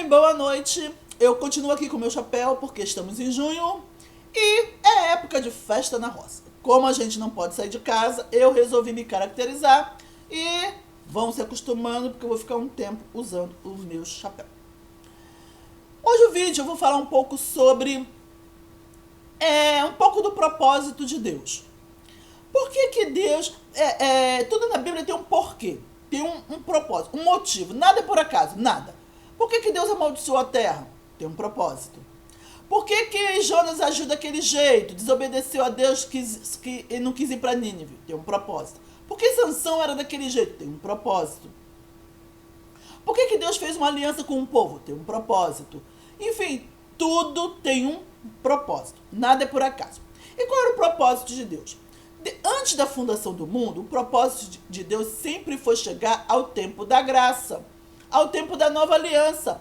bem? Boa noite. Eu continuo aqui com o meu chapéu porque estamos em junho e é época de festa na roça. Como a gente não pode sair de casa, eu resolvi me caracterizar e vão se acostumando porque eu vou ficar um tempo usando o meu chapéu. Hoje o vídeo eu vou falar um pouco sobre um pouco do propósito de Deus. Por que Deus... tudo na Bíblia tem um porquê, tem um propósito, um motivo. Nada é por acaso, nada. Por que Deus amaldiçoou a terra? Tem um propósito. Por que Jonas agiu daquele jeito? Desobedeceu a Deus e não quis ir para Nínive? Tem um propósito. Por que Sansão era daquele jeito? Tem um propósito. Por que Deus fez uma aliança com um povo? Tem um propósito. Enfim, tudo tem um propósito. Nada é por acaso. E qual era o propósito de Deus? Antes da fundação do mundo, o propósito de Deus sempre foi chegar ao tempo da graça, ao tempo da nova aliança,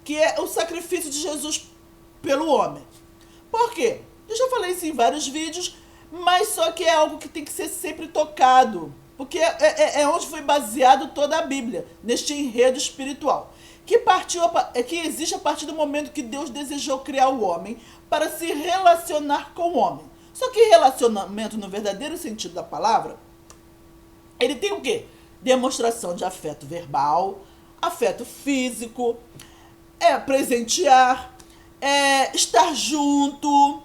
que é o sacrifício de Jesus pelo homem. Por quê? Eu já falei isso em vários vídeos, mas só que é algo que tem que ser sempre tocado, porque é onde foi baseado toda a Bíblia, neste enredo espiritual, que existe a partir do momento que Deus desejou criar o homem para se relacionar com o homem. Só que relacionamento, no verdadeiro sentido da palavra, ele tem o quê? Demonstração de afeto verbal, afeto físico, presentear, estar junto.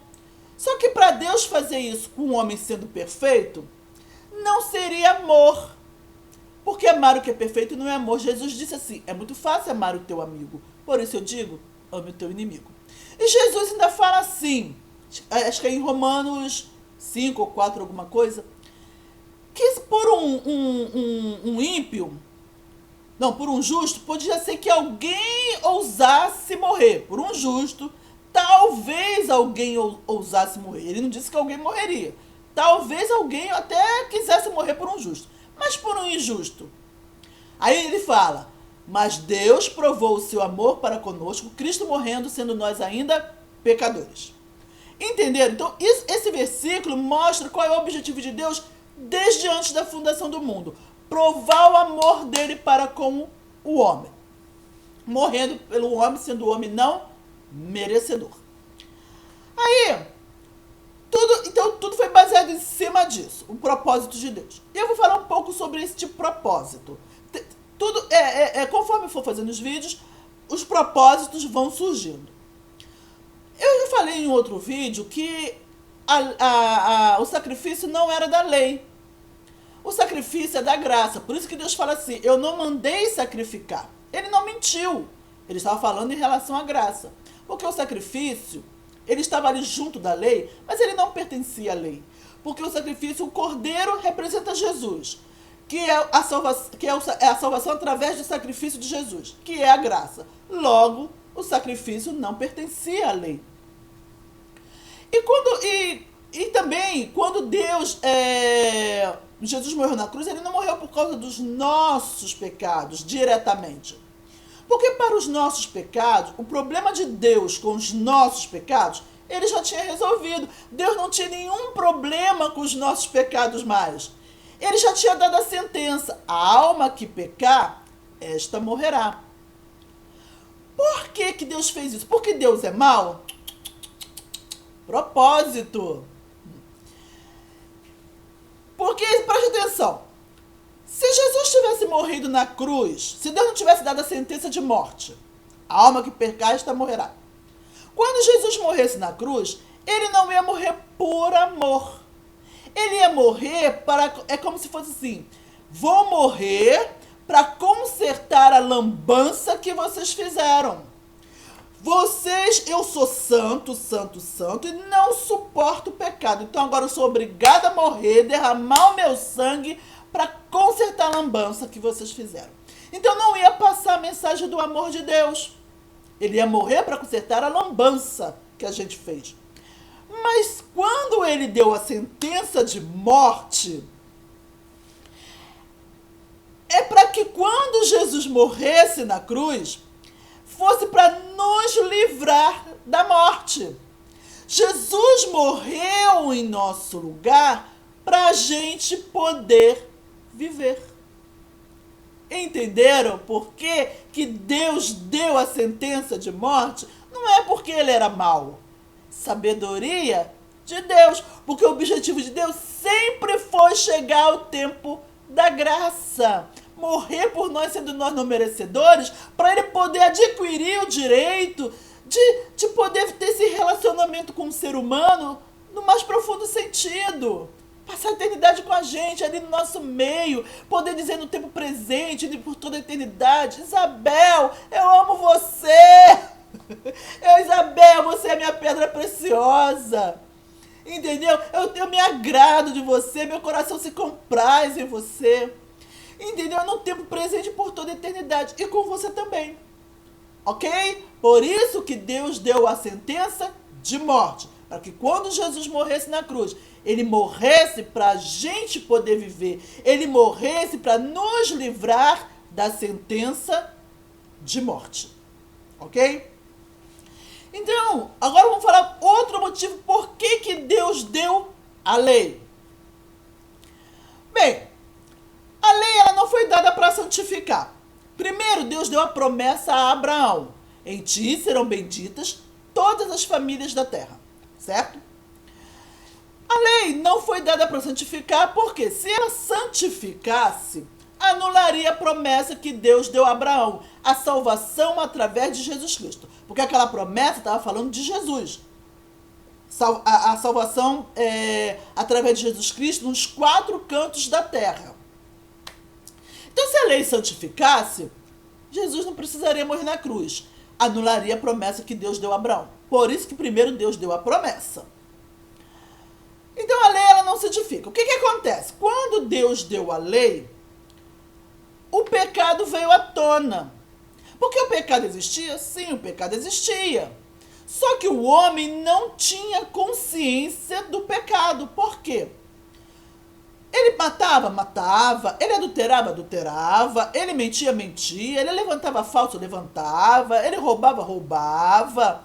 Só que para Deus fazer isso com o homem sendo perfeito, não seria amor. Porque amar o que é perfeito não é amor. Jesus disse assim, é muito fácil amar o teu amigo. Por isso eu digo, ame o teu inimigo. E Jesus ainda fala assim, acho que é em Romanos 5 ou 4, alguma coisa, que por um ímpio, não, por um justo, podia ser que alguém ousasse morrer. Por um justo, talvez alguém ousasse morrer. Ele não disse que alguém morreria. Talvez alguém até quisesse morrer por um justo. Mas por um injusto. Aí ele fala, mas Deus provou o seu amor para conosco, Cristo morrendo, sendo nós ainda pecadores. Entenderam? Então, esse versículo mostra qual é o objetivo de Deus desde antes da fundação do mundo. Provar o amor dele para com o homem. Morrendo pelo homem, sendo o homem não merecedor. Aí, tudo foi baseado em cima disso, o propósito de Deus. E eu vou falar um pouco sobre este propósito. Conforme eu for fazendo os vídeos, os propósitos vão surgindo. Eu já falei em outro vídeo que o sacrifício não era da lei. O sacrifício é da graça. Por isso que Deus fala assim, eu não mandei sacrificar. Ele não mentiu. Ele estava falando em relação à graça. Porque o sacrifício, ele estava ali junto da lei, mas ele não pertencia à lei. Porque o sacrifício, o cordeiro representa Jesus, que é a salvação através do sacrifício de Jesus, que é a graça. Logo, o sacrifício não pertencia à lei. E também, quando Jesus morreu na cruz, ele não morreu por causa dos nossos pecados, diretamente. Porque para os nossos pecados, o problema de Deus com os nossos pecados, ele já tinha resolvido. Deus não tinha nenhum problema com os nossos pecados mais. Ele já tinha dado a sentença, a alma que pecar, esta morrerá. Por que Deus fez isso? Porque Deus é mau? Propósito. Porque, preste atenção, se Jesus tivesse morrido na cruz, se Deus não tivesse dado a sentença de morte, a alma que pecar, esta morrerá. Quando Jesus morresse na cruz, ele não ia morrer por amor. Ele ia morrer é como se fosse assim, vou morrer para consertar a lambança que vocês fizeram. Eu sou santo, santo, santo e não suporto o pecado. Então agora eu sou obrigada a morrer, derramar o meu sangue para consertar a lambança que vocês fizeram. Então não ia passar a mensagem do amor de Deus. Ele ia morrer para consertar a lambança que a gente fez. Mas quando ele deu a sentença de morte, é para que quando Jesus morresse na cruz, fosse para nos livrar da morte. Jesus morreu em nosso lugar para a gente poder viver. Entenderam por que Deus deu a sentença de morte? Não é porque ele era mau. Sabedoria de Deus. Porque o objetivo de Deus sempre foi chegar ao tempo da graça. Morrer por nós, sendo nós não merecedores, para ele poder adquirir o direito de poder ter esse relacionamento com o ser humano no mais profundo sentido. Passar a eternidade com a gente, ali no nosso meio, poder dizer no tempo presente e por toda a eternidade: Isabel, eu amo você! Isabel, você é minha pedra preciosa! Entendeu? Eu me agrado de você, meu coração se compraz em você. Entendeu? No tempo presente por toda a eternidade. E com você também. Ok? Por isso que Deus deu a sentença de morte. Para que quando Jesus morresse na cruz, ele morresse para a gente poder viver. Ele morresse para nos livrar da sentença de morte. Ok? Então, agora vamos falar outro motivo por que Deus deu a lei. Bem, a lei ela não foi dada para santificar. Primeiro, Deus deu a promessa a Abraão: em ti serão benditas todas as famílias da terra. Certo? A lei não foi dada para santificar, porque se ela santificasse, anularia a promessa que Deus deu a Abraão, a salvação através de Jesus Cristo. Porque aquela promessa estava falando de Jesus. A salvação através de Jesus Cristo nos 4 cantos da terra. Então, se a lei santificasse, Jesus não precisaria morrer na cruz. Anularia a promessa que Deus deu a Abraão. Por isso que primeiro Deus deu a promessa. Então, a lei ela não santifica. O que acontece? Quando Deus deu a lei, o pecado veio à tona. Porque o pecado existia? Sim, o pecado existia. Só que o homem não tinha consciência do pecado. Por quê? Ele matava. Ele adulterava. Ele mentia. Ele levantava falso, levantava. Ele roubava.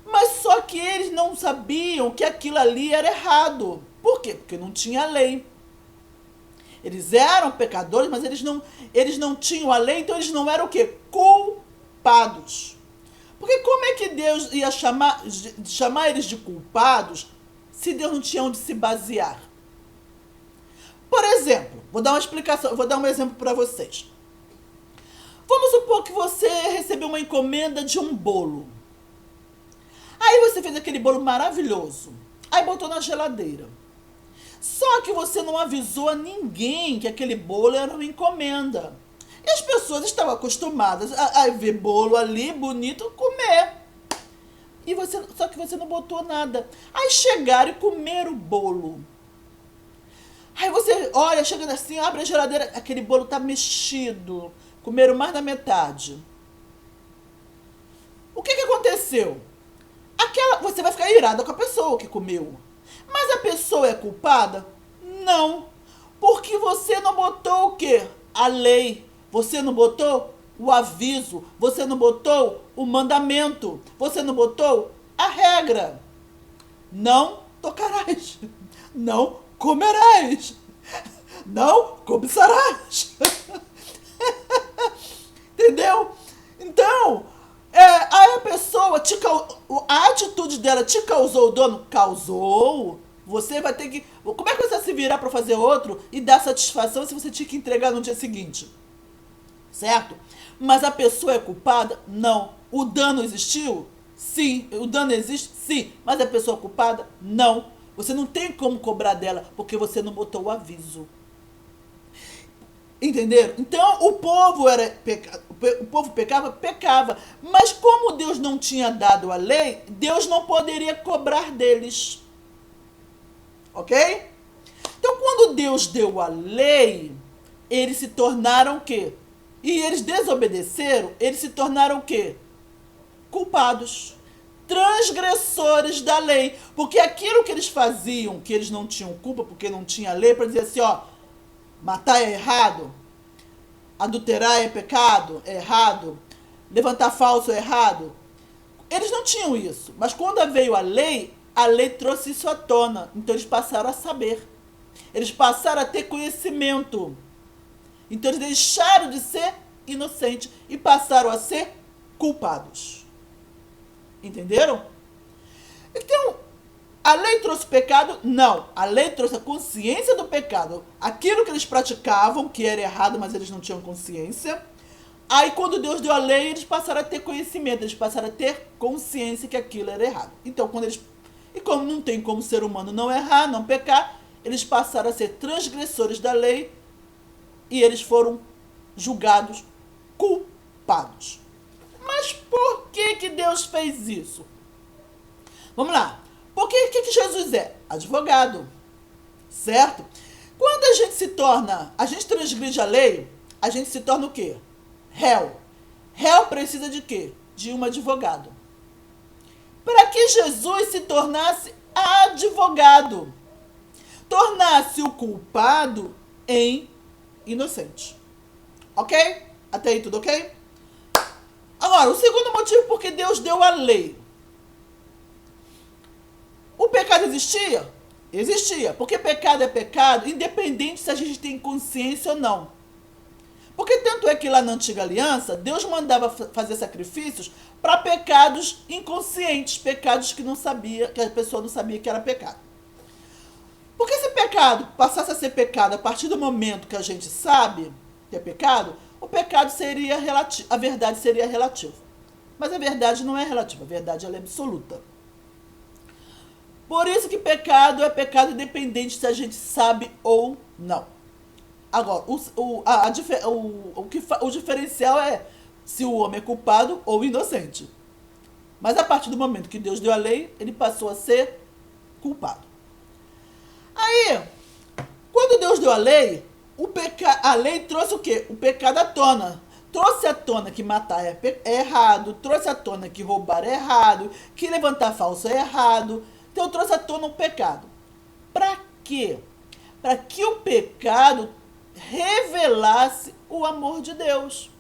Mas só que eles não sabiam que aquilo ali era errado. Por quê? Porque não tinha lei. Eles eram pecadores, mas eles não tinham a lei, então eles não eram o quê? Culpados. Porque como é que Deus ia chamar eles de culpados se Deus não tinha onde se basear? Por exemplo, vou dar um exemplo para vocês. Vamos supor que você recebeu uma encomenda de um bolo. Aí você fez aquele bolo maravilhoso. Aí botou na geladeira. Só que você não avisou a ninguém que aquele bolo era uma encomenda. E as pessoas estavam acostumadas a ver bolo ali, bonito, comer. Só que você não botou nada. Aí chegaram e comeram o bolo. Aí você, olha, chegando assim, abre a geladeira, aquele bolo tá mexido. Comeram mais da metade. O que aconteceu? Você vai ficar irada com a pessoa que comeu. Mas a pessoa é culpada? Não. Porque você não botou o quê? A lei. Você não botou o aviso. Você não botou o mandamento. Você não botou a regra. Não tocarás. Não comerás. Não cobiçarás. Entendeu? Então, aí a pessoa, a atitude dela te causou dano? Causou. Você vai ter que... Como é que você vai se virar para fazer outro e dar satisfação se você tinha que entregar no dia seguinte? Certo? Mas a pessoa é culpada? Não. O dano existiu? Sim. O dano existe? Sim. Mas a pessoa é culpada? Não. Você não tem como cobrar dela porque você não botou o aviso. Entenderam? Então, o povo pecava. Mas como Deus não tinha dado a lei, Deus não poderia cobrar deles. Ok? Então, quando Deus deu a lei, eles se tornaram o quê? E eles desobedeceram, eles se tornaram o quê? Culpados. Transgressores da lei. Porque aquilo que eles faziam, que eles não tinham culpa, porque não tinha lei, para dizer assim, ó, matar é errado, adulterar é pecado, é errado, levantar falso é errado. Eles não tinham isso. Mas quando veio a lei trouxe isso à tona. Então eles passaram a saber. Eles passaram a ter conhecimento. Então eles deixaram de ser inocentes e passaram a ser culpados. Entenderam? Então, a lei trouxe pecado? Não. A lei trouxe a consciência do pecado. Aquilo que eles praticavam, que era errado, mas eles não tinham consciência. Aí, quando Deus deu a lei, eles passaram a ter conhecimento, eles passaram a ter consciência que aquilo era errado. Então, como não tem como ser humano não errar, não pecar, eles passaram a ser transgressores da lei e eles foram julgados culpados. Mas por que Deus fez isso? Vamos lá. Porque o que Jesus é? Advogado. Certo? Quando a gente transgride a lei, a gente se torna o quê? Réu. Réu precisa de quê? De um advogado. Para que Jesus se tornasse advogado, tornasse o culpado em inocente. Ok? Até aí tudo ok? Agora, o segundo motivo porque Deus deu a lei. O pecado existia? Existia. Porque pecado é pecado, independente se a gente tem consciência ou não. Porque tanto é que lá na antiga aliança, Deus mandava fazer sacrifícios para pecados inconscientes, pecados que a pessoa não sabia que era pecado. Porque se pecado passasse a ser pecado a partir do momento que a gente sabe que é pecado, o pecado seria relativo, a verdade seria relativa. Mas a verdade não é relativa, a verdade ela é absoluta. Por isso que pecado é pecado independente se a gente sabe ou não. Agora, o diferencial é se o homem é culpado ou inocente. Mas a partir do momento que Deus deu a lei, ele passou a ser culpado. Aí, quando Deus deu a lei, a lei trouxe o quê? O pecado à tona. Trouxe à tona que matar é errado, trouxe à tona que roubar é errado, que levantar falso é errado. Então trouxe à tona o pecado. Para quê? Para que o pecado revelasse o amor de Deus.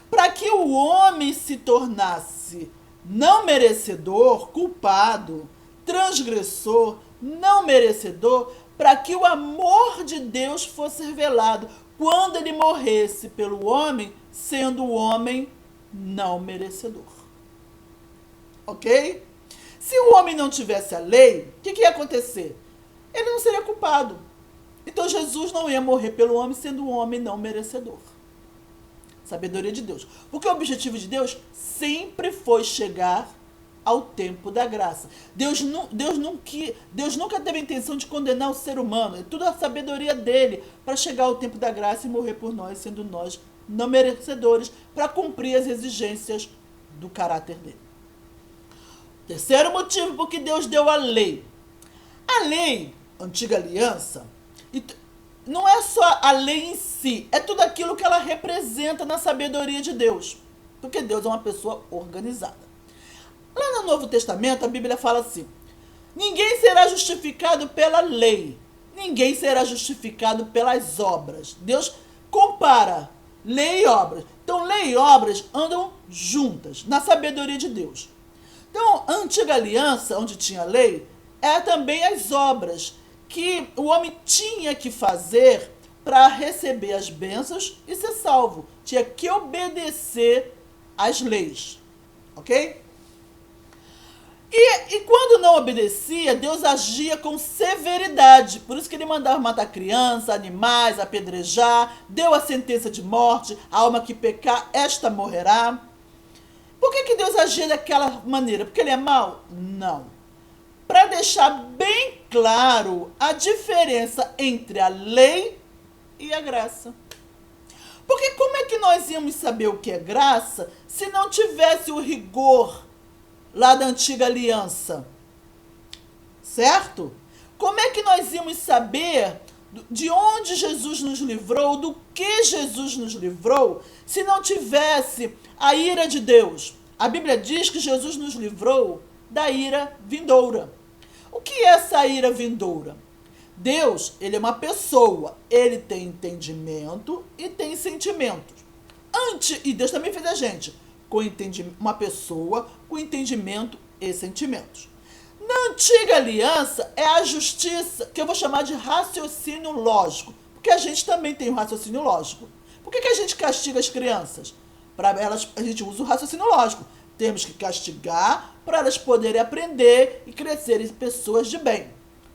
Para que o homem se tornasse não merecedor, culpado, transgressor, não merecedor, para que o amor de Deus fosse revelado quando ele morresse pelo homem, sendo o homem não merecedor. Ok? Se o homem não tivesse a lei, o que ia acontecer? Ele não seria culpado. Então Jesus não ia morrer pelo homem, sendo um homem não merecedor. Sabedoria de Deus. Porque o objetivo de Deus sempre foi chegar ao tempo da graça. Deus nunca teve a intenção de condenar o ser humano. É tudo a sabedoria dele para chegar ao tempo da graça e morrer por nós, sendo nós não merecedores, para cumprir as exigências do caráter dele. Terceiro motivo porque Deus deu a lei. A lei, antiga aliança, não é só a lei em si, é tudo aquilo que ela representa na sabedoria de Deus. Porque Deus é uma pessoa organizada. Lá no Novo Testamento, a Bíblia fala assim: ninguém será justificado pela lei, ninguém será justificado pelas obras. Deus compara lei e obras. Então, lei e obras andam juntas na sabedoria de Deus. Então, a antiga aliança, onde tinha lei, é também as obras que o homem tinha que fazer para receber as bênçãos e ser salvo. Tinha que obedecer às leis. Ok? E quando não obedecia, Deus agia com severidade. Por isso que ele mandava matar crianças, animais, apedrejar, deu a sentença de morte, a alma que pecar, esta morrerá. Por que Deus agia daquela maneira? Porque ele é mau? Não. Para deixar bem claro a diferença entre a lei e a graça. Porque como é que nós íamos saber o que é graça se não tivesse o rigor lá da antiga aliança? Certo? Como é que nós íamos saber de onde Jesus nos livrou, do que Jesus nos livrou, se não tivesse a ira de Deus? A Bíblia diz que Jesus nos livrou da ira vindoura. O que é essa ira vindoura? Deus, ele é uma pessoa, ele tem entendimento e tem sentimentos. E Deus também fez a gente com uma pessoa com entendimento e sentimentos. Na antiga aliança é a justiça, que eu vou chamar de raciocínio lógico, porque a gente também tem um raciocínio lógico. Por que a gente castiga as crianças? A gente usa o raciocínio lógico. Temos que castigar para elas poderem aprender e crescerem pessoas de bem.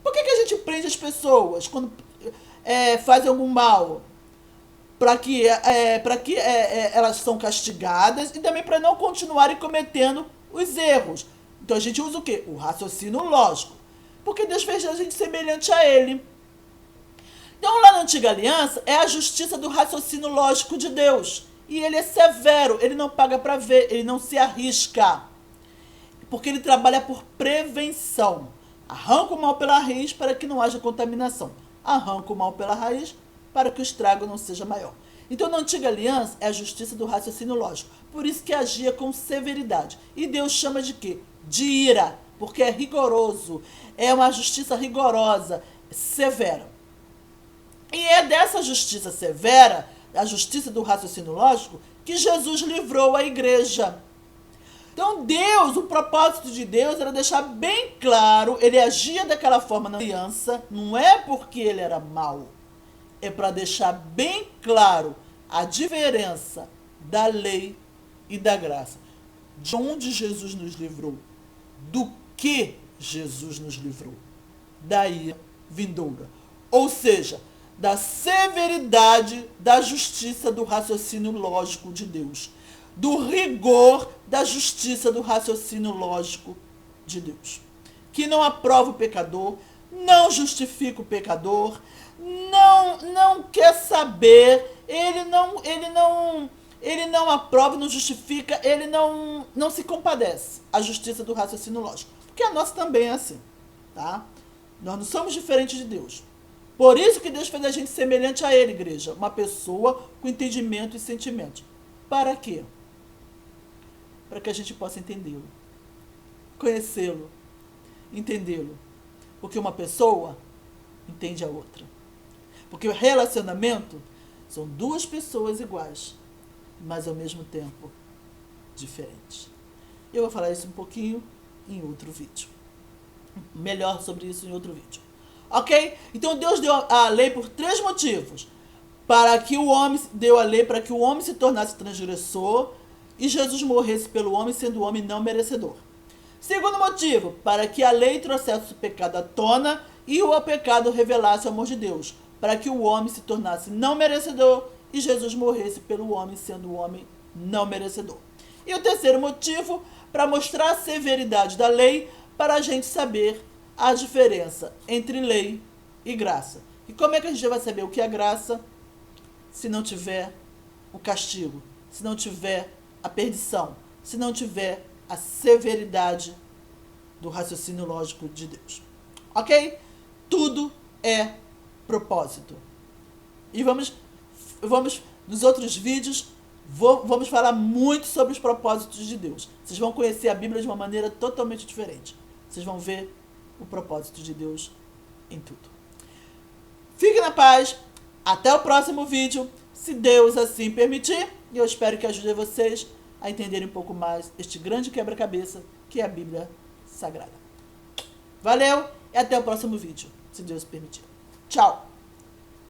Por que a gente prende as pessoas quando fazem algum mal? Para que elas são castigadas e também para não continuarem cometendo os erros. Então a gente usa o quê? O raciocínio lógico. Porque Deus fez a gente semelhante a Ele. Então lá na Antiga Aliança é a justiça do raciocínio lógico de Deus. E Ele é severo, Ele não paga para ver, Ele não se arrisca. Porque Ele trabalha por prevenção. Arranca o mal pela raiz para que não haja contaminação. Arranca o mal pela raiz para que o estrago não seja maior. Então, na Antiga Aliança, é a justiça do raciocínio lógico. Por isso que agia com severidade. E Deus chama de quê? De ira, porque é rigoroso. É uma justiça rigorosa, severa. E é dessa justiça severa, a justiça do raciocínio lógico, que Jesus livrou a igreja. Então, Deus, o propósito de Deus era deixar bem claro, ele agia daquela forma na aliança, não é porque ele era mau. É para deixar bem claro a diferença da lei e da graça. De onde Jesus nos livrou? Do que Jesus nos livrou? Da ira vindoura. Ou seja, da severidade da justiça do raciocínio lógico de Deus. Do rigor da justiça do raciocínio lógico de Deus. Que não aprova o pecador, não justifica o pecador, não quer saber, ele não aprova, não justifica, ele não se compadece. A justiça do raciocínio lógico. Porque a nossa também é assim, tá? Nós não somos diferentes de Deus. Por isso que Deus fez a gente semelhante a Ele, igreja. Uma pessoa com entendimento e sentimento. Para quê? Para que a gente possa entendê-lo. Conhecê-lo. Entendê-lo. Porque uma pessoa entende a outra. Porque o relacionamento são duas pessoas iguais, mas ao mesmo tempo diferentes. Eu vou falar isso um pouquinho em outro vídeo. Melhor sobre isso em outro vídeo. Ok? Então Deus deu a lei por 3 motivos. Deu a lei para que o homem se tornasse transgressor e Jesus morresse pelo homem, sendo o homem não merecedor. Segundo motivo, para que a lei trouxesse o pecado à tona e o pecado revelasse o amor de Deus, para que o homem se tornasse não merecedor e Jesus morresse pelo homem, sendo o homem não merecedor. E o terceiro motivo, para mostrar a severidade da lei, para a gente saber a diferença entre lei e graça. E como é que a gente vai saber o que é graça se não tiver o castigo, se não tiver a perdição, se não tiver a severidade do raciocínio lógico de Deus. Ok? Tudo é propósito. E vamos nos outros vídeos, vamos falar muito sobre os propósitos de Deus. Vocês vão conhecer a Bíblia de uma maneira totalmente diferente. Vocês vão ver o propósito de Deus em tudo. Fique na paz. Até o próximo vídeo, se Deus assim permitir. E eu espero que ajude vocês a entenderem um pouco mais este grande quebra-cabeça que é a Bíblia Sagrada. Valeu e até o próximo vídeo, se Deus permitir. Tchau!